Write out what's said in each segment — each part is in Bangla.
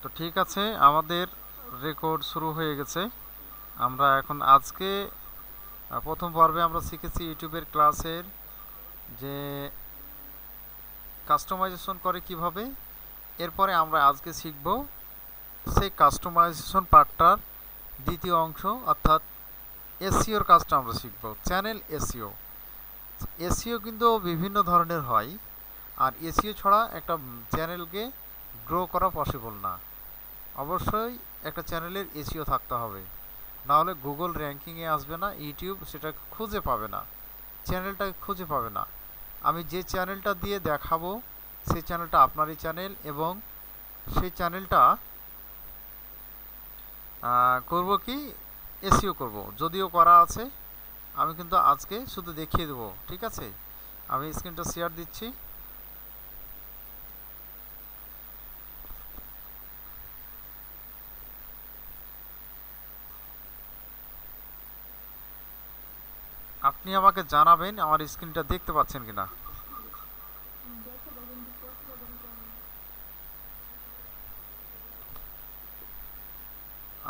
তো ঠিক আছে, আমাদের রেকর্ড শুরু হয়ে গেছে। আমরা এখন আজকে প্রথম পর্বে আমরা শিখেছি ইউটিউবের ক্লাসের যে কাস্টমাইজেশন করে কিভাবে। এরপরে আমরা আজকে শিখব সেই কাস্টমাইজেশন পার্টটার দ্বিতীয় অংশ, অর্থাৎ এসইওর কাজটা আমরা শিখব। Channel SEO. এসইও কিন্তু বিভিন্ন ধরনের হয়, আর এসইও ছাড়া একটা চ্যানেলকে গ্রো করা পসিবল না। অবশ্যই একটা চ্যানেলের এসইও থাকতে হবে, নাহলে গুগল র্যাঙ্কিংয়ে আসবে না, ইউটিউব সেটা খুঁজে পাবে না, চ্যানেলটাকে খুঁজে পাবে না। আমি যে চ্যানেলটা দিয়ে দেখাবো সেই চ্যানেলটা আপনারই চ্যানেল, এবং সেই চ্যানেলটা করব কি এসইও করব, যদিও করা আছে। আমি কিন্তু আজকে শুধু দেখিয়ে দেবো, ঠিক আছে? আমি স্ক্রিনটা শেয়ার দিচ্ছি। আপনি আমাকে জানাবেন আমার স্ক্রিনটা দেখতে পাচ্ছেন কিনা।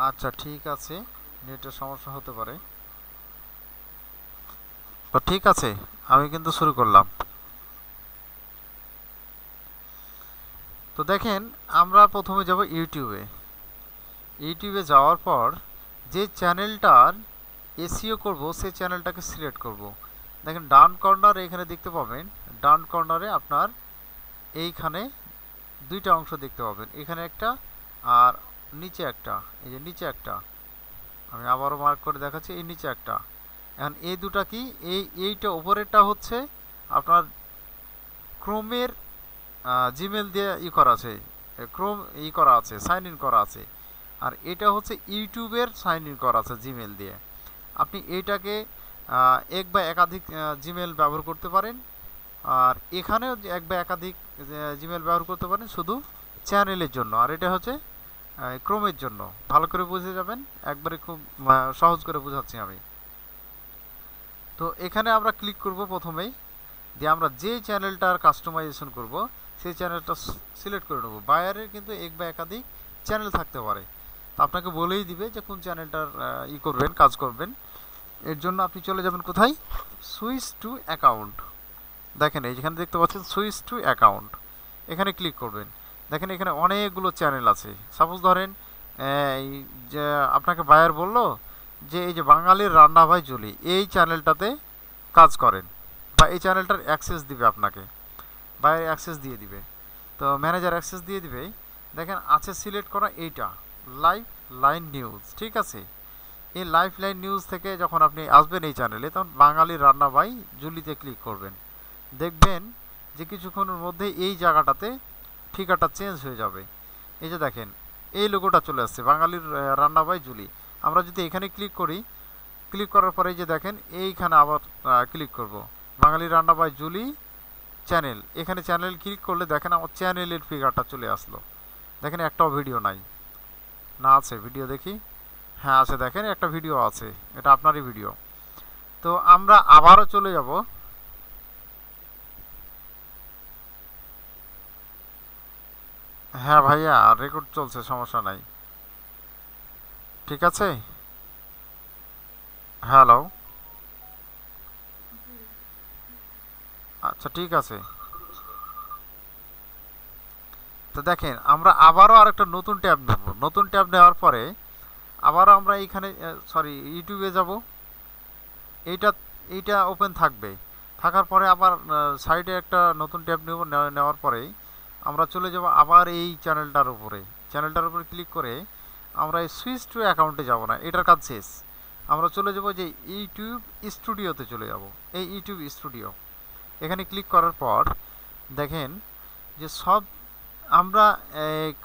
আচ্ছা, ঠিক আছে, নেটের সমস্যা হতে পারে। তো ঠিক আছে, আমি কিন্তু শুরু করলাম। তো দেখেন, আমরা প্রথমে যাব ইউটিউবে। ইউটিউবে যাওয়ার পর যে চ্যানেলটার এসইও করব সেই চ্যানেলটাকে সিলেক্ট করব। দেখেন ডান কর্নারে এখানে দেখতে পাবেন, ডান কর্নারে আপনার এইখানে দুইটা অংশ দেখতে পাবেন, এখানে একটা আর নিচে একটা। এই যে নিচে একটা, আমি আবারও মার্ক করে দেখাচ্ছি, এই নিচে একটা। এখন এই দুটা কি, এইটা উপরেরটা হচ্ছে আপনার ক্রোমের জিমেল দিয়ে করা আছে, ক্রোম করা আছে, সাইন ইন করা আছে। আর এটা হচ্ছে ইউটিউবের সাইন ইন করা আছে জিমেল দিয়ে। আপনি এইটাকে এক বা একাধিক জিমেল ব্যবহার করতে পারেন, আর এখানেও এক বা একাধিক জিমেল ব্যবহার করতে পারেন শুধু চ্যানেলের জন্য। আর এটা হচ্ছে ক্রোমের জন্য। ভালো করে বুঝে যাবেন, একবারে খুব সহজ করে বোঝাচ্ছি আমি। তো এখানে আমরা ক্লিক করব প্রথমেই, দিয়ে আমরা যে চ্যানেলটার কাস্টমাইজেশন করব সেই চ্যানেলটা সিলেক্ট করে নেব। বায়ারের কিন্তু এক বা একাধিক চ্যানেল থাকতে পারে, তো আপনাকে বলেই দিবে যে কোন চ্যানেলটার করবেন, কাজ করবেন। এর জন্য আপনি চলে যাবেন কোথায়, সুইচ টু অ্যাকাউন্ট। দেখেন এই যেখানে দেখতে পাচ্ছেন সুইচ টু অ্যাকাউন্ট, এখানে ক্লিক করবেন। দেখেন এখানে অনেকগুলো চ্যানেল আছে। সাপোজ ধরেন এই যে আপনাকে বায়ার বলল যে এই যে বাঙালির রান্না ভাই জুলি, এই চ্যানেলটাতে কাজ করেন, বা এই চ্যানেলটার অ্যাক্সেস দিবে আপনাকে, বায়ার অ্যাক্সেস দিয়ে দিবে। তো ম্যানেজার অ্যাক্সেস দিয়ে দিবে। দেখেন আছে সিলেক্ট করা এইটা, লাইভ লাইন নিউজ, ঠিক আছে? এই লাইফ লাইন নিউজ থেকে যখন আপনি আসবেন এই চ্যানেলে, তখন বাঙালির রান্না ভাই জুলিতে ক্লিক করবেন। দেখবেন যে কিছুক্ষণের মধ্যে এই জায়গাটাতে ঠিকাটা চেঞ্জ হয়ে যাবে। এই যে দেখেন এই লোগোটা চলে আসছে, বাঙালির রান্না বাই জুলি। আমরা যদি এখানে ক্লিক করি, ক্লিক করার পরে যে দেখেন এইখানে আবার ক্লিক করব, বাঙালির রান্না বাই জুলি চ্যানেল। এখানে চ্যানেল ক্লিক করলে দেখেন আমার চ্যানেলের ফিগারটা চলে আসলো। দেখেন একটাও ভিডিও নাই, না আছে ভিডিও, দেখি, হ্যাঁ আছে, দেখেন একটা ভিডিও আছে, এটা আপনারই ভিডিও। তো আমরা আবারও চলে যাব, হ্যাঁ ভাইয়া রেকর্ড চলছে, সমস্যা নাই, ঠিক আছে। হ্যালো, আচ্ছা ঠিক আছে। তো দেখেন আমরা আবারও আরেকটা নতুন ট্যাব নেব। নতুন ট্যাব নেওয়ার পরে আবারও আমরা এইখানে ইউটিউবে যাব। এইটা এইটা ওপেন থাকবে, থাকার পরে আবার সাইডে একটা নতুন ট্যাব নেব। নেওয়ার পরেই আমরা চলে যাব আবার এই চ্যানেলটার উপরে। চ্যানেলটার উপরে ক্লিক করে আমরা এই সুইচ টু অ্যাকাউন্টে যাব না, এটার কাজ শেষ। আমরা চলে যাব যে ইউটিউব স্টুডিওতে চলে যাব, এই ইউটিউব স্টুডিও। এখানে ক্লিক করার পর দেখেন যে সব আমরা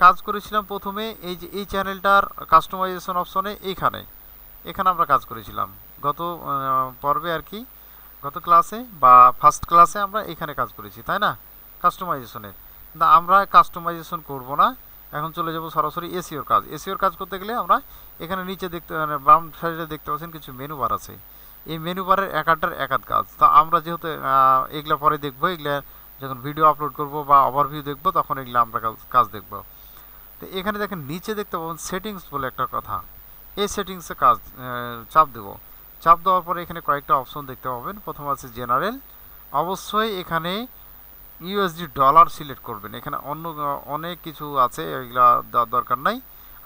কাজ করেছিলাম প্রথমে এই যে এই চ্যানেলটার কাস্টমাইজেশন অপশনে, এখানে আমরা কাজ করেছিলাম গত পর্বে আর কি, গত ক্লাসে বা ফার্স্ট ক্লাসে আমরা এখানে কাজ করেছি, তাই না, কাস্টমাইজেশনের। কিন্তু আমরা কাস্টমাইজেশন করব না, এখন চলে যাব সরাসরি এসইওর কাজ। এসইওর কাজ করতে গেলে আমরা এখানে নিচে দেখতে, মানে বাম সাইডে দেখতে পাচ্ছেন কিছু মেনু বার আছে। এই মেনু বারের এক একটার এক এক কাজ। তা আমরা যেহেতু এগুলা পরে দেখবো, এগুলা যখন ভিডিও আপলোড করব বা ওভারভিউ দেখব তখন এগুলো আমরা কাজ দেখব। তো এখানে দেখেন নিচে দেখতে পাবেন সেটিংস বলে একটা কথা, এই সেটিংসে কাজ চাপ দেব। চাপ দেওয়ার পরে এখানে কয়েকটা অপশন দেখতে পাবেন। প্রথম আছে জেনারেল, অবশ্যই এখানে ইউএসডি ডলার সিলেক্ট করবেন। এখানে অন্য অনেক কিছু আছে, এগুলা দেওয়ার দরকার নাই,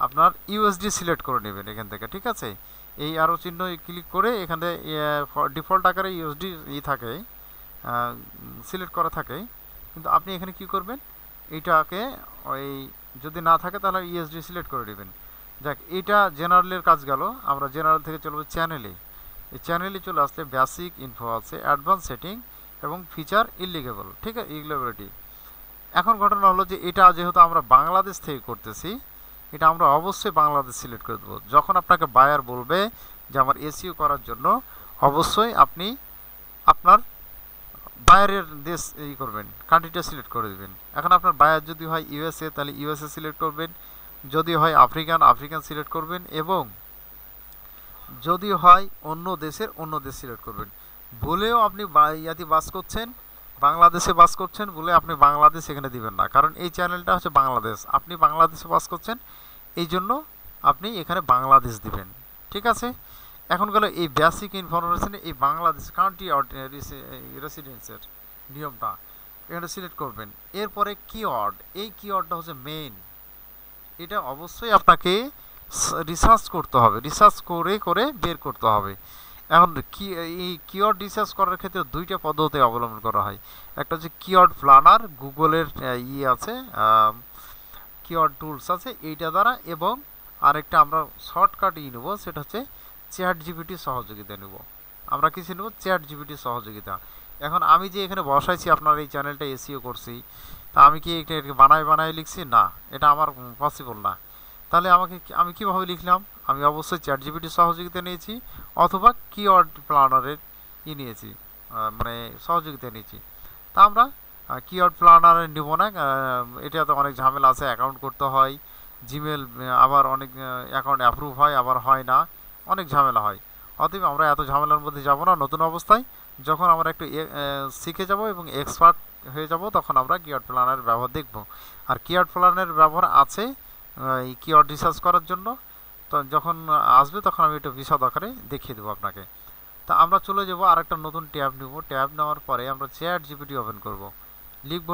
আপনার ইউএসডি সিলেক্ট করে নেবেন এখান থেকে, ঠিক আছে। এই আরও চিহ্ন ক্লিক করে এখানে ডিফল্ট আকারে ইউএসডি থাকে, সিলেক্ট করা থাকে, কিন্তু আপনি এখানে কি করবেন, এইটাকে ওই যদি না থাকে তাহলে ইউএসডি সিলেক্ট করে নেবেন। যাক, এটা জেনারেলের কাজ গেল। আমরা জেনারেল থেকে চলবো চ্যানেলে। এই চ্যানেলে চলে আসলে বেসিক ইনফো আছে, অ্যাডভান্স সেটিং এবং ফিচার ইলিগেবল, ঠিক আছে, ইলিগেবিলিটি। এখন ঘটনা হলো যে এটা যেহেতু আমরা বাংলাদেশ থেকে করতেছি, এটা আমরা অবশ্যই বাংলাদেশ সিলেক্ট করে দেবো। যখন আপনাকে বায়ার বলবে যে আমার এসইও করার জন্য, অবশ্যই আপনি আপনার বায়ারের দেশ করবেন, কান্ট্রিটা সিলেক্ট করে দেবেন। এখন আপনার বায়ার যদি হয় ইউএসএ, তাহলে ইউএসএ সিলেক্ট করবেন, যদি হয় আফ্রিকান সিলেক্ট করবেন, এবং যদি হয় অন্য দেশের অন্য দেশ সিলেক্ট করবেন। বলেও আপনি ইয়াতে বাস করছেন, বাংলাদেশে বাস করছেন বলে আপনি বাংলাদেশ এখানে দিবেন না, কারণ এই চ্যানেলটা হচ্ছে বাংলাদেশ, আপনি বাংলাদেশে বাস করছেন, এই জন্য আপনি এখানে বাংলাদেশ দিবেন, ঠিক আছে। এখন গেল এই বেসিক ইনফরমেশনে এই বাংলাদেশ কান্ট্রি রেসিডেন্সের নিয়মটা এখানে সিলেক্ট করবেন। এরপরে কিওয়ার্ড, এই কিওয়ার্ডটা হচ্ছে মেইন, এটা অবশ্যই আপনাকে রিসার্চ করতে হবে, রিসার্চ করে করে বের করতে হবে। এখন এই কিওয়ার্ড রিসার্চ করার ক্ষেত্রে দুইটা পদ্ধতি অবলম্বন করা হয়। একটা হচ্ছে কিওয়ার্ড প্ল্যানার, গুগলের আছে, কিওয়ার্ড টুলস আছে, এইটা দ্বারা, এবং আরেকটা আমরা শর্টকাট নেব, সেটা হচ্ছে চ্যাট জিপিটি সহযোগিতা নেব। আমরা কিছু নেব চ্যাট জিপিটি সহযোগিতা। এখন আমি যে এখানে বসাইছি আপনার এই চ্যানেলটা এসইও করছি, তা আমি কি এটা বানায় লিখছি? না, এটা আমার পসিবল না। তাহলে আমি কীভাবে লিখলাম? আমি অবশ্যই চ্যাট জিপিটি সহযোগিতা নিয়েছি, অথবা কিওয়ার্ড প্ল্যানারের নিয়েছি, মানে সহযোগিতা নিয়েছি। তা আমরা কিওয়ার্ড প্ল্যানারে নেব না, এটাতে অনেক ঝামেলা আছে, অ্যাকাউন্ট করতে হয়, জিমেল আবার অনেক অ্যাকাউন্ট অ্যাপ্রুভ হয় আবার হয় না, অনেক ঝামেলা হয়। অতএব আমরা এত ঝামেলার মধ্যে যাব না। নতুন অবস্থায় যখন আমরা একটু শিখে যাব এবং এক্সপার্ট হয়ে যাব, তখন আমরা কিওয়ার্ড প্ল্যানারের ব্যবহার দেখব। আর কিওয়ার্ড প্ল্যানারের ব্যবহার আছে এই কিওয়ার্ড রিসার্চ করার জন্য, তো যখন আসবে তখন আমি একটু বিশদ আকারে দেখিয়ে দেবো আপনাকে। তা আমরা চলে যাব আর একটা নতুন ট্যাব নেব। ট্যাব নেওয়ার পরে আমরা চ্যাট জিপিটি ওপেন করব, লিখব,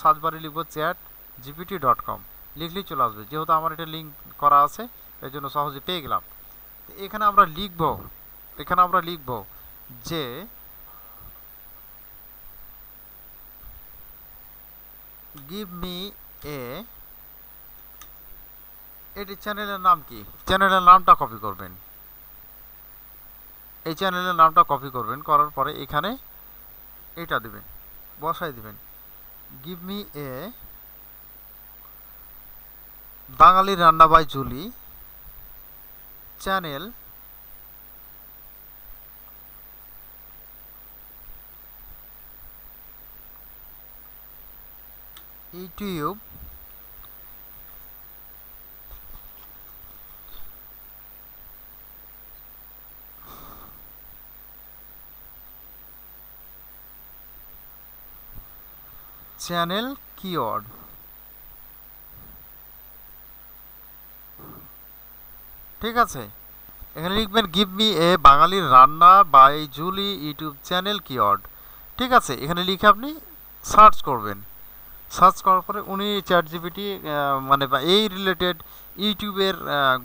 সার্চ বারে লিখব chatgpt.com, লিখলেই চলে আসবে। যেহেতু আমার এটা লিঙ্ক করা আছে, এই জন্য সহজে পেয়ে গেলাম। এখানে আমরা লিখব যে গিভ মি এ, এটি চ্যানেলের নাম কি, চ্যানেলের নামটা কপি করবেন, এই চ্যানেলের নামটা কপি করবেন, করার পরে এখানে এটা দিবেন, বসাই দিবেন, give me a Bangali Ranna by Julie channel YouTube channel keyword, ঠিক আছে। এখানে লিখবেন গিভ মি এ বাঙালির Ranna by Julie YouTube channel keyword, ঠিক আছে। এখানে লিখে আপনি সার্চ করবেন, সার্চ করার পরে উনি চ্যাট জিপিটি মানে এই রিলেটেড ইউটিউবের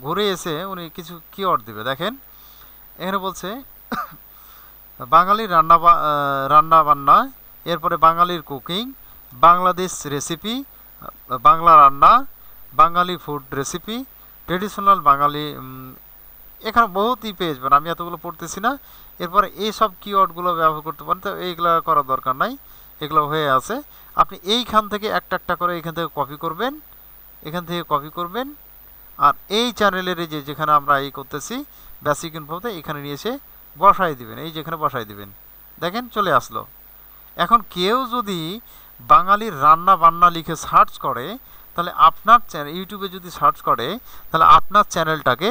ঘুরে এসে উনি কিছু কিওয়ার্ড দেবে। দেখেন এখানে বলছে বাঙালির রান্না বান্না, এরপরে বাঙালির কুকিং, বাংলাদেশ রেসিপি, বাংলা রান্না, বাঙালি ফুড রেসিপি, ট্রেডিশনাল বাঙালি, এখানে বহুতই পেয়ে যাবেন, আমি এতগুলো পড়তেছি না। এরপরে এইসব কিওয়ার্ডগুলো ব্যবহার করতে পারেন, তো এইগুলো করার দরকার নাই, এগুলো হয়ে আছে। আপনি এইখান থেকে একটা করে এখান থেকে কপি করবেন, আর এই চ্যানেলের যেখানে আমরা এই করতেছি বেসিক ইনফোতে, এখানে নিয়ে এসে বসাই দিবেন, এই যেখানে বসাই দিবেন, দেখেন চলে আসলো। এখন কেউ যদি বাঙালির রান্না বান্না লিখে সার্চ করে, তাহলে আপনার ইউটিউবে যদি সার্চ করে, তাহলে আপনার চ্যানেলটাকে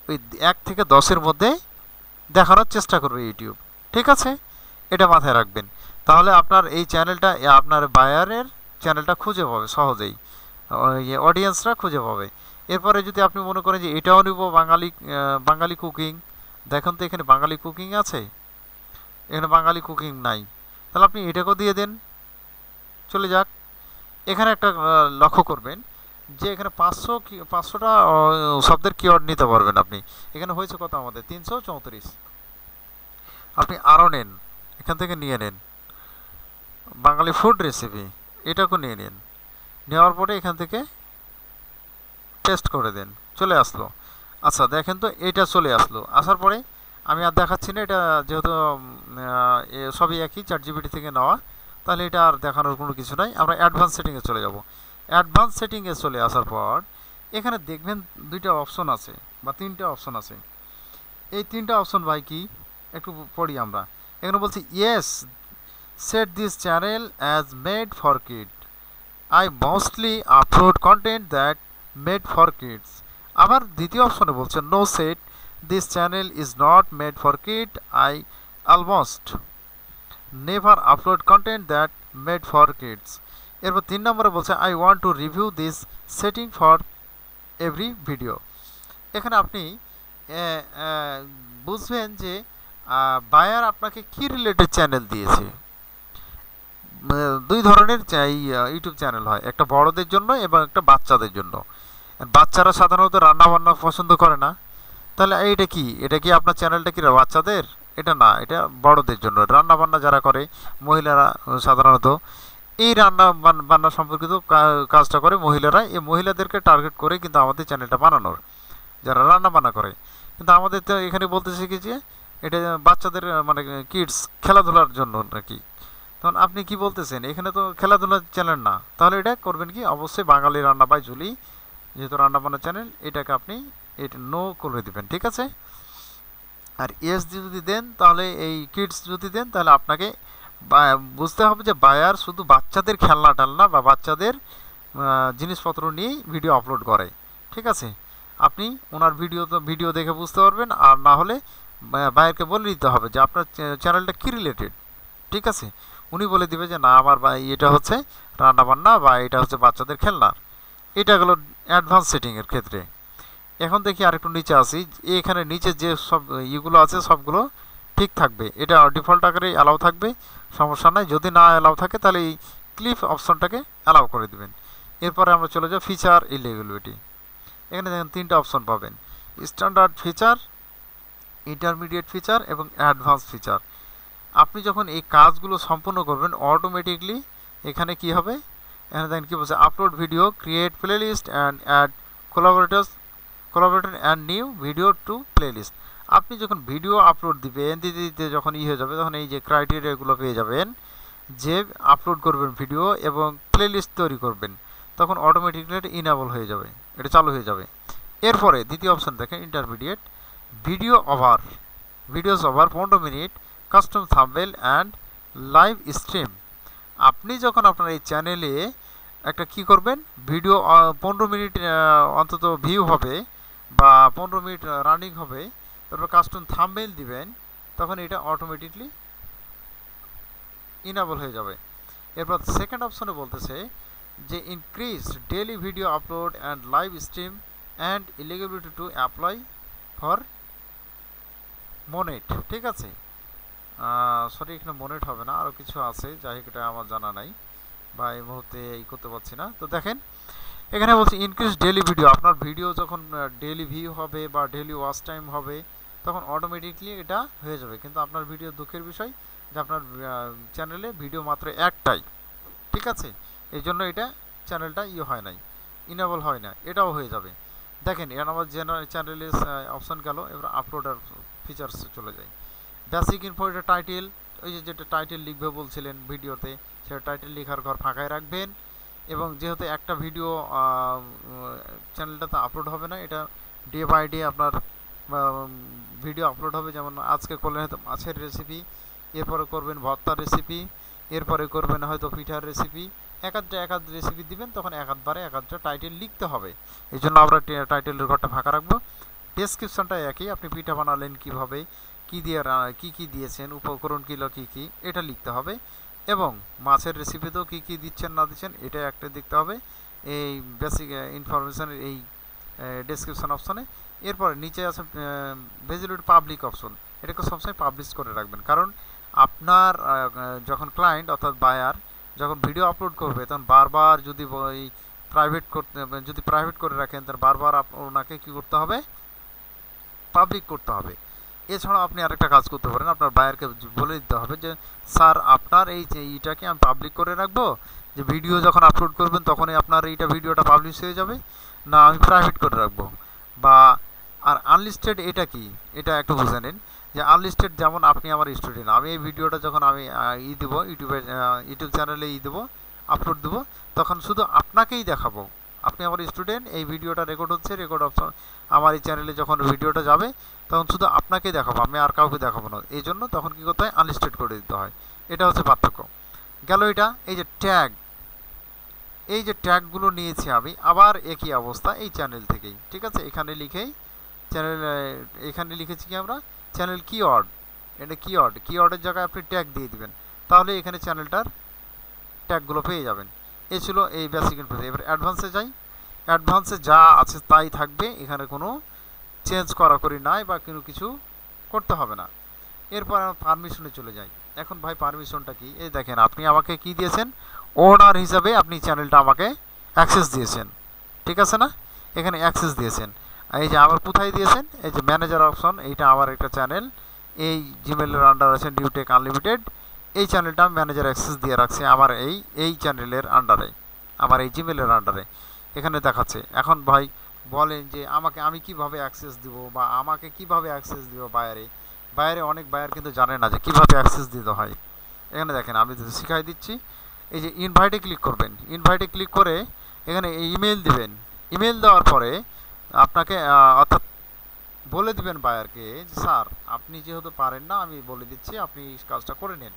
ওই 1 থেকে 10-এর মধ্যে দেখানোর চেষ্টা করবে ইউটিউব, ঠিক আছে। এটা মাথায় রাখবেন, তাহলে আপনার এই চ্যানেলটা আপনার বায়ারের চ্যানেলটা খুঁজে পাবে সহজেই। অডিয়েন্সরা খুঁজে পাবে। এরপরে যদি আপনি মনে করেন যে এটাও নিব বাঙালি কুকিং, দেখুন তো এখানে বাঙালি কুকিং আছে, এখানে বাঙালি কুকিং নাই, তাহলে আপনি এটাকেও দিয়ে দেন, চলে যাক। এখানে একটা লক্ষ্য করবেন যে এখানে 500টা শব্দের কিওয়ার্ড নিতে পারবেন আপনি। এখানে হয়েছে কত আমাদের 334। আপনি আরও নেন, এখান থেকে নিয়ে নেন বাঙালি ফুড রেসিপি, এটাকেও নিয়ে নিন, নেওয়ার পরে এখান থেকে পেস্ট করে দেন, চলে আসলো। আচ্ছা দেখেন তো এটা চলে আসলো, আসার পরে আমি আর দেখাচ্ছি না, এটা যেহেতু সবই একই চ্যাটজিপিটি থেকে নেওয়া, তাহলে এটা আর দেখানোর কোনো কিছু নাই। আমরা অ্যাডভান্স সেটিংয়ে চলে যাব। অ্যাডভান্স সেটিংয়ে চলে আসার পর এখানে দেখবেন দুইটা অপশন আছে বা তিনটা অপশন আছে। এই তিনটা অপশন ভাই কি একটু পড়ি আমরা। এখানে বলছি yes set this channel as made for kid, I mostly upload content that made for kids. আবার দ্বিতীয় অপশনে বলছে no set this channel is not made for kid, I almost never upload content that made for kids. এরপর 3 নম্বরে বলছে I want to review this setting for every video. এখানে আপনি বুঝবেন যে বায়ার আপনাকে কি রিলেটেড চ্যানেল দিয়েছে। দুই ধরনের ইউটিউব চ্যানেল হয়, একটা বড়দের জন্য এবং একটা বাচ্চাদের জন্য। বাচ্চারা সাধারণত রান্নাবান্না পছন্দ করে না, তাহলে এটা কি আপনার চ্যানেলটা কি বাচ্চাদের? এটা না, এটা বড়দের জন্য, রান্নাবান্না যারা করে মহিলারা সাধারণত এই বান্না সম্পর্কিত কাজটা করে মহিলারা, এই মহিলাদেরকে টার্গেট করে কিন্তু আমাদের চ্যানেলটা বানানোর, যারা রান্না বান্না করে। কিন্তু আমাদের তো এখানে বলতে শিখেছি এটা বাচ্চাদের মানে কিডস খেলাধুলার জন্য নাকি। তখন আপনি কি বলতেছেন, এখানে তো খেলাধুলার চ্যানেল না, তাহলে এটা করবেন কি অবশ্যই বাঙালি রান্না বাই জুলি, যেহেতু রান্নাবান্নার চ্যানেল, এটাকে আপনি এটা নো করে দেবেন, ঠিক আছে। আর ইয়েস যদি দেন তাহলে এই কিডস যদি দেন তাহলে আপনাকে বুঝতে হবে যে বায়ার শুধু বাচ্চাদের খেলনা টেলনা বা বাচ্চাদের জিনিসপত্র নিয়েই ভিডিও আপলোড করে, ঠিক আছে। আপনি ওনার ভিডিও দেখে বুঝতে পারবেন, আর না হলে বায়ারকে বলে দিতে হবে যে আপনার চ্যানেলটা কী রিলেটেড, ঠিক আছে। উনি বলে দিবে যে না আমার এটা হচ্ছে রান্নাবান্না বা এটা হচ্ছে বাচ্চাদের খেলনা। এটা হলো অ্যাডভান্স সেটিংয়ের ক্ষেত্রে। এখন দেখি আরেকটু নিচে আসি, এখানে নিচে যে সব ইগুলো আছে সবগুলো ঠিক থাকবে, এটা ডিফল্ট আকারে অ্যালাউ থাকবে, সমস্যা নাই। যদি না অ্যালাউ থাকে তাহলে এই ক্লিপ অপশনটাকে অ্যালাউ করে দেবেন। এরপরে আমরা চলে যাব ফিচার ইলিজিবিলিটি। এখানে দেখেন 3টা অপশন পাবেন, স্ট্যান্ডার্ড ফিচার, ইন্টারমিডিয়েট ফিচার এবং অ্যাডভান্স ফিচার। আপনি যখন এই কাজগুলো সম্পূর্ণ করবেন অটোমেটিকলি এখানে কি হবে, এখানে দেখেন কি বলছে upload video, create playlist and add collaborator and new video to playlist. আপনি যখন ভিডিও আপলোড দিবেন দিতে যখন হয়ে যাবে তখন এই যে ক্রাইটেরিয়াগুলো পেয়ে যাবেন, যে আপলোড করবেন ভিডিও এবং প্লেলিস্ট তৈরি করবেন, তখন অটোমেটিকলি এটা ইনেবল হয়ে যাবে, এটা চালু হয়ে যাবে। এরপরে দ্বিতীয় অপশন দেখেন intermediate, videos over 15 minute, custom thumbnail and live stream. আপনি যখন আপনার এই চ্যানেলে একটা কি করবেন, ভিডিও 15 মিনিট অন্তত ভিউ হবে বা 15 মিনিট রানিং হবে, তারপর কাস্টম থাম্বনেল দিবেন, তখন এটা অটোমেটিকলি ইনেবল হয়ে যাবে। এরপর সেকেন্ড অপশনে বলতেছে যে increase daily video upload and live stream and eligibility to apply for Monet, ঠিক আছে। সরি এখানে মোনেট হবে না, আরও কিছু আছে, যাই হোক এটা আমার জানা নাই বা এই মুহূর্তে করতে পারছি না। তো দেখেন এখানে বলছি ইনক্রিজ ডেইলি ভিডিও, আপনার ভিডিও যখন ডেইলি ভিউ হবে বা ডেইলি ওয়াচ টাইম হবে তখন অটোমেটিকলি এটা হয়ে যাবে। কিন্তু আপনার ভিডিও দুঃখের বিষয় যে আপনার চ্যানেলে ভিডিও মাত্র একটাই, ঠিক আছে, এই জন্য এটা চ্যানেলটা হয় নাই, ইনেবল হয় না, এটাও হয়ে যাবে। দেখেন এখানে আমার চ্যানেলে অপশন গেল, এবার আপলোডার ফিচার্স চলে যায়। বেসিক ইনফো, এটা টাইটেল, ওই যেটা টাইটেল লিখবে বলছিলেন ভিডিওতে, সেটা টাইটেল লেখার ঘর ফাঁকায় রাখবেন। এবং যেহেতু একটা ভিডিও চ্যানেলটাতে আপলোড হবে না, এটা ডে বাই ডে আপনার ভিডিও আপলোড হবে। যেমন আজকে করলেন হয়তো মাছের রেসিপি, এরপরে করবেন ভর্তার রেসিপি, এরপরে করবেন হয়তো পিঠার রেসিপি, এক আধ রেসিপি দিবেন, তখন এক আধটা টাইটেল লিখতে হবে। এই জন্য আমরা টাইটেলের ঘরটা ফাঁকা রাখবো। ডেসক্রিপশনটা একই, আপনি পিঠা বানালেন কীভাবে, কী দিয়ে কী দিয়েছেন, উপকরণ কিলো কী এটা লিখতে হবে। এবং মাছের রেসিপিতেও কী দিচ্ছেন না দিচ্ছেন এটা একটা দেখতে হবে। এই বেসিক ইনফরমেশনের এই ডেসক্রিপশন অপশনে। এরপরে নিচে আছে ভিজিবিলিটি পাবলিক অপশন, এটাকে সবসময় পাবলিশ করে রাখবেন, কারণ আপনার যখন ক্লায়েন্ট অর্থাৎ বায়ার যখন ভিডিও আপলোড করবে তখন বারবার যদি ওই প্রাইভেট করে রাখেন তাহলে বারবার ওনাকে কী করতে হবে, পাবলিক করতে হবে। এছাড়াও আপনি আরেকটা কাজ করতে পারেন, আপনার বায়ারকে বলে দিতে হবে যে স্যার আপনার এই যে এইটাকে আমি পাবলিক করে রাখবো, যে ভিডিও যখন আপলোড করবেন তখনই আপনার ভিডিওটা পাবলিশ হয়ে যাবে, না আমি প্রাইভেট করে রাখবো। বা আর আনলিস্টেড এটা কি, এটা একটু বুঝে নিন যে আনলিস্টেড, যেমন আপনি আমার স্টুডেন্ট, আমি এই ভিডিওটা যখন আমি দেবো ইউটিউব চ্যানেলে দেবো, আপলোড দেবো, তখন শুধু আপনাকেই দেখাবো, আপনি আমার স্টুডেন্ট, এই ভিডিওটা রেকর্ড হচ্ছে, রেকর্ড অপশন আমার এই চ্যানেলে যখন ভিডিওটা যাবে তখন শুধু আপনাকেই দেখাবো, আমি আর কাউকে দেখাবো না। এই জন্য তখন কী করতে হয়, আনলিস্টেড করে দিতে হয়। এটা হচ্ছে পার্থক্য গেল। এটা এই যে ট্যাগ, এই যে ট্যাগগুলো নিয়েছি আমি আবার একই অবস্থা এই চ্যানেল থেকেই, ঠিক আছে। এখানে লিখেছি কি আমরা চ্যানেল কিওয়ার্ড, এটা কিওয়ার্ডের জায়গায় আপনি ট্যাগ দিয়ে দিবেন, তাহলে এখানে চ্যানেলটার ট্যাগগুলো পেয়ে যাবেন। এই ছিল এই বেসিক ইনফরমেশন। এবার অ্যাডভান্সে যাই, অ্যাডভান্সে যা আছে তাই থাকবে, এখানে কোনো চেঞ্জ করি নাই বা কোনো কিছু করতে হবে না। এরপর আমরা পারমিশনে চলে যাই। এখন ভাই পারমিশনটা কি, এই দেখেন আপনি আমাকে কি দিয়েছেন, ওনার হিসাবে আপনি চ্যানেলটা আমাকে অ্যাক্সেস দিয়েছেন, ঠিক আছে না, এখানে অ্যাক্সেস দিয়েছেন। এই যে আবার কোথায় দিয়েছেন, এই যে ম্যানেজার অপশন, এইটা আমার একটা চ্যানেল, এই জিমেলের আন্ডার আছে নিউটেক আনলিমিটেড, এই চ্যানেলটা আমি ম্যানেজার অ্যাক্সেস দিয়ে রাখছি আমার এই চ্যানেলের আন্ডারে, আমার এই জিমেলের আন্ডারে এখানে দেখাচ্ছে। এখন ভাই বলেন যে আমি কিভাবে অ্যাক্সেস দিব, বা আমাকে কিভাবে অ্যাক্সেস দিব বাইরে অনেক বায়ার কিন্তু জানে না যে কিভাবে অ্যাক্সেস দিতে হয়। এখানে দেখেন আমি শিখাই দিচ্ছি। এই যে ইনভাইটে ক্লিক করবেন, ইনভাইটে ক্লিক করে এখানে ইমেল দিবেন। ইমেল দেওয়ার পরে আপনাকে অর্থাৎ বলে দিবেন বায়ারকে যে স্যার আপনি যেহেতু পারেন না, আমি বলে দিচ্ছি আপনি কাজটা করে নেন।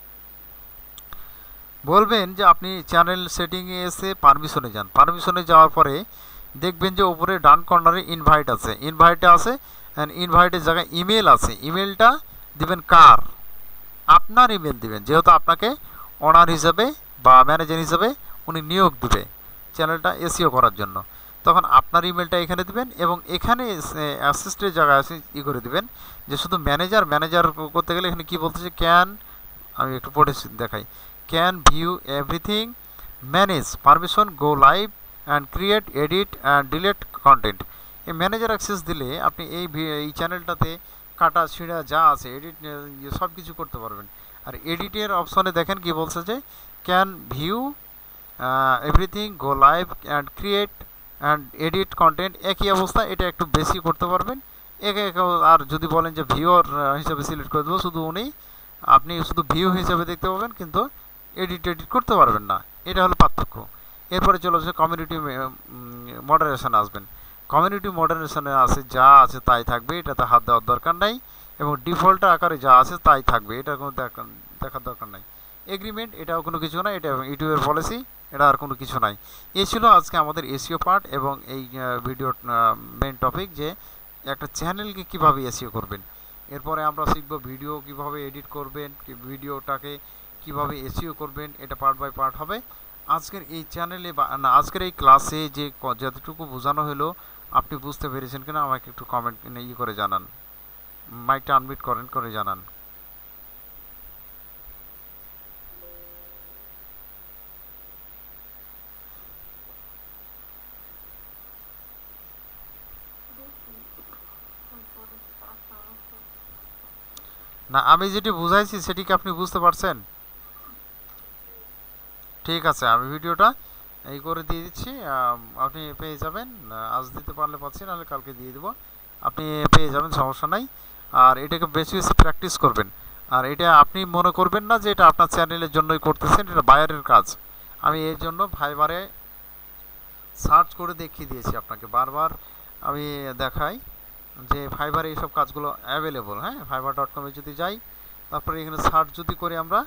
বলবেন যে আপনি চ্যানেল সেটিংয়ে এসে পারমিশনে যান। পারমিশনে যাওয়ার পরে দেখবেন যে উপরে ডান কর্নারে ইনভাইট আছে, ইনভাইটে আছে, অ্যান্ড ইনভাইটের জায়গায় ইমেল আছে। ইমেলটা দিবেন কার, আপনার ইমেল দিবেন, যেহেতু আপনাকে ওনার হিসেবে বা ম্যানেজার হিসেবে উনি নিয়োগ দেবে চ্যানেলটা এসইও করার জন্য। তখন আপনার ইমেলটা এখানে দিবেন, এবং এখানে অ্যাসিস্টের জায়গায় করে দিবেন যে শুধু ম্যানেজার করতে গেলে এখানে কি বলতেছে, আমি একটু পড়ে দেখাই, can view everything, manage, permission, go live and create, edit and delete content. এই ম্যানেজার অ্যাক্সেস দিলে আপনি এই চ্যানেলটাতে কাটা ছিঁড়া যা আছে এডিট সব কিছু করতে পারবেন। আর এডিটের অপশনে দেখেন কি বলছে যে can view everything, go live and create and edit content, একই অবস্থা, এটা একটু বেশি করতে পারবেন একে। আর যদি বলেন যে ভিউর হিসাবে সিলেক্ট করে দেবো, আপনি শুধু ভিউ হিসাবে দেখতে পাবেন, কিন্তু এডিট করতে পারবেন না। এটা হলো পার্থক্য। এরপরে চলে আসবে কমিউনিটি মডারেশনে আসবেন। কমিউনিটি মডারেশনে আছে যা আছে তাই থাকবে, এটাতে হাত দেওয়ার দরকার নাই, এবং ডিফল্ট আকারে যা আছে তাই থাকবে, এটা কোনো দেখার দরকার নাই। এগ্রিমেন্ট, এটাও কোনো কিছু না, এটা ইউটিউবের পলিসি, এটা আর কোনো কিছু নাই। এই ছিল আজকে আমাদের এসইও পার্ট এবং এই ভিডিওর মেন টপিক, যে একটা চ্যানেলকে কীভাবে এসইও করবেন। এরপরে আমরা শিখব ভিডিও কিভাবে এডিট করবেন, ভিডিওটাকে কিভাবে এসইও করবেন, এটা পার্ট বাই পার্ট হবে। আজকের এই চ্যানেলে বা না আজকের এই ক্লাসে যে যতটুকু বোঝানো হলো আপনি বুঝতে পেরেছেন কিনা আমাকে একটু কমেন্ট করে জানান, মাইকটা আনমিউট করে জানান। না আমি যেটি বুঝাইছি সেটি কি আপনি বুঝতে পারছেন? ঠিক আছে, আমি ভিডিওটা এই করে দিয়ে দিচ্ছি, আপনি পেয়ে যাবেন। আজ দিতে পারলে পাচ্ছি, নাহলে কালকে দিয়ে দেবো, আপনি পেয়ে যাবেন, সমস্যা নাই। আর এটাকে বেশি বেশি প্র্যাকটিস করবেন। আর এটা আপনি মনে করবেন না যে এটা আপনার চ্যানেলের জন্যই করতেছেন, এটা বায়ারের কাজ। আমি এর জন্য ফাইবারে সার্চ করে দেখিয়ে দিয়েছি আপনাকে, বারবার আমি দেখাই যে ফাইবারে এইসব কাজগুলো অ্যাভেলেবল। হ্যাঁ, fiverr.com-এ যদি যাই, তারপরে এখানে সার্চ যদি করি আমরা,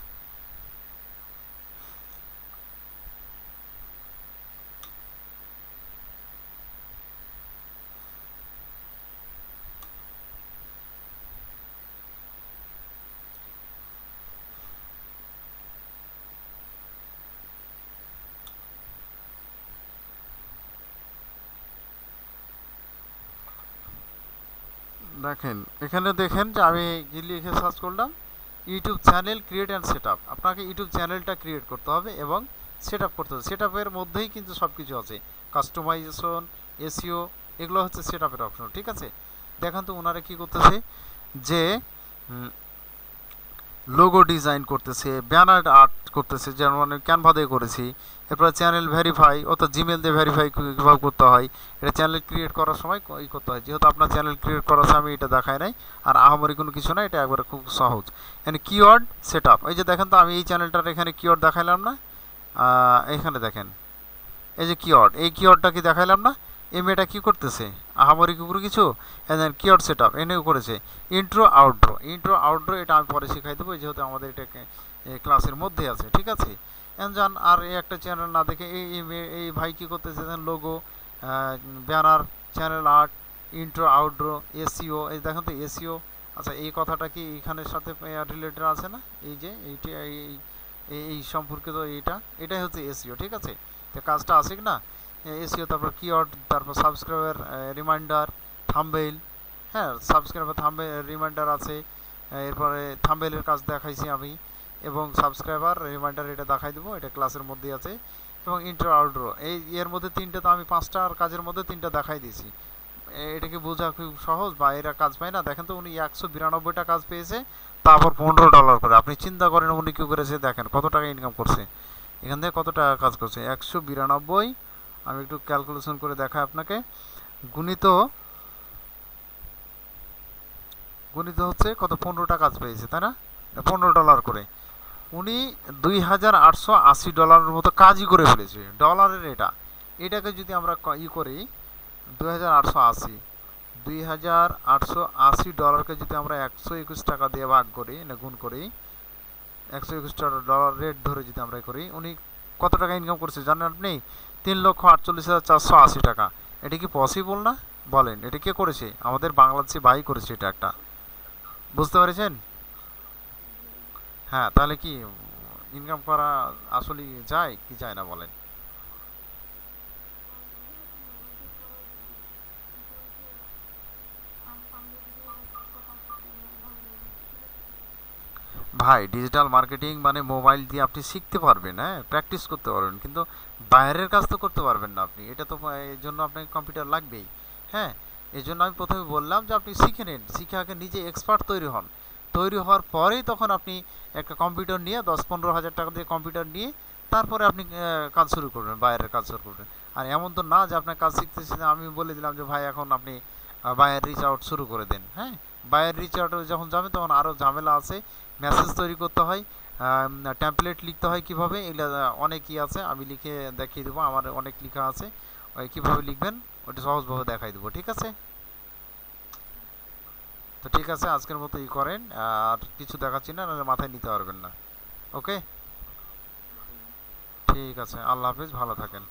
দেখেন এখানে দেখেন যে আমি কি লিখে সার্চ করলাম, YouTube channel create and set up. আপনাকে ইউটিউব চ্যানেলটা ক্রিয়েট করতে হবে এবং সেট আপ করতে হবে। সেট আপের মধ্যেই কিন্তু সব কিছু আছে, কাস্টমাইজেশন, এসইও, এগুলো হচ্ছে সেট আপের অপশন। ঠিক আছে, দেখেন তো ওনারা কী করতেছে, যে লোগো ডিজাইন করতেছে, ব্যানার আর্ট করতেছে, যেমন আমি ক্যানভা দিয়ে করেছি। এরপরে চ্যানেল ভেরিফাই, অর্থাৎ জিমেল দিয়ে ভেরিফাই কীভাবে করতে হয়, এটা চ্যানেল ক্রিয়েট করার সময় ই করতে হয়। যেহেতু আপনার চ্যানেল ক্রিয়েট করার সময় আমি এটা দেখাই নাই, আর আহামরি কোনো কিছু না, এটা একবারে খুব সহজ। এখানে কিওয়ার্ড সেট আপ, এই যে দেখেন তো আমি এই চ্যানেলটার এখানে কিওয়ার্ড দেখাইলাম না, এখানে দেখেন এই যে কিওয়ার্ড, এই কিওয়ার্ডটা কি দেখাইলাম না, এই মেয়েটা কী করতেছে, আহামরি কুকুর কিছু, দেন কিওয়ার্ড সেট আপ এনেও করেছে। ইন্ট্রো আউটড্রো, ইন্ট্রো আউটড্রো এটা আমি পরে শিখাই দেবো, যেহেতু আমাদের এটা ক্লাসের মধ্যে আছে। ঠিক আছে, যান আর এই একটা চ্যানেল না দেখে এই ভাই কী করতেছে, then logo, banner, channel art, intro outro, SEO, এই দেখেন তো এসইও। আচ্ছা, এই কথাটা কি এখানের সাথে রিলেটেড আছে না, এই যে এইটা এই সম্পর্কিত এটাই হচ্ছে এসইও। ঠিক আছে, তো কাজটা আছে কি না, এসইও, তারপর কিওয়ার্ড, তারপর সাবস্ক্রাইবার রিমাইন্ডার, থাম্বনেইল, হ্যাঁ সাবস্ক্রাইবার থাম্বনেইল রিমাইন্ডার আছে। এরপরে থাম্বনেইলের কাজ দেখাইছি আমি, এবং সাবস্ক্রাইবার রিমাইন্ডার এটা দেখাই দেবো, এটা ক্লাসের মধ্যেই আছে। এবং ইন্ট্রো আউটড্রো, এর মধ্যে তিনটে, তো আমি 5টার কাজের মধ্যে 3টা দেখাই দিয়েছি। এটাকে বোঝা খুব সহজ, বা এরা কাজ পায় না। দেখেন তো উনি 192টা কাজ পেয়েছে, তারপর $15 করে। আপনি চিন্তা করেন উনি কী করেছে, দেখেন কত টাকা ইনকাম করছে, এখান থেকে কত টাকা কাজ করছে, 192। আমি একটু ক্যালকুলেশন করে দেখাই আপনাকে, গুণিত গুণিত হচ্ছে কত, 15টা কাজ পেয়েছে, তাই না, $15 করে। উনি $2,880 মতো কাজই করে ফেলেছে, ডলারের এটা। এটাকে যদি আমরা করি, 2,880 যদি আমরা 121 টাকা দিয়ে ভাগ করি, না গুণ করি, $121 রেট ধরে যদি আমরা করি, উনি কত টাকা ইনকাম করছে জানেন আপনি, 3,48,480 টাকা। এটা কি পসিবল না বলেন, এটা কে করেছে, আমাদের বাংলাদেশি ভাই করেছে এটা একটা, বুঝতে পেরেছেন? হ্যাঁ, তাহলে কি ইনকাম করা আসলে যায় কি যায় না বলেন? ভাই ডিজিটাল মার্কেটিং মানে মোবাইল দিয়ে আপনি শিখতে পারবেন, হ্যাঁ প্র্যাকটিস করতে পারবেন, কিন্তু বাইরের কাজ তো করতে পারবেন না আপনি। এটা তো এর জন্য আপনাকে কম্পিউটার লাগবেই। হ্যাঁ, এই জন্য আমি প্রথমে বললাম যে আপনি শিখে নিন, শিখে আগে নিজে এক্সপার্ট তৈরি হন। তৈরি হওয়ার পরেই তখন আপনি একটা কম্পিউটার নিয়ে 10-15 হাজার টাকা দিয়ে কম্পিউটার নিয়ে তারপরে আপনি কাজ শুরু করবেন, বাইরের কাজ শুরু করবেন। আর এমন তো না যে আপনার কাজ শিখতেছেন, আমি বলে দিলাম যে ভাই এখন আপনি বাইরের রিচ আউট শুরু করে দেন। হ্যাঁ, বাইরের রিচ আউটে যখন যাবেন তখন আরও ঝামেলা আছে, মেসেজ তৈরি করতে হয়, টেমপ্লেট লিখতে হয়, কীভাবে এগুলো অনেক ই আছে, আমি লিখে দেখিয়ে দেবো, আমার অনেক লেখা আছে, ওই কীভাবে লিখবেন ওটা সহজভাবে দেখাই দেবো। ঠিক আছে, তো ঠিক আছে আজকের মতো ই করেন, আর কিছু দেখাচ্ছি না, নাহলে মাথায় নিতে পারবেন না। ওকে, ঠিক আছে, আল্লাহ হাফিজ, ভালো থাকেন।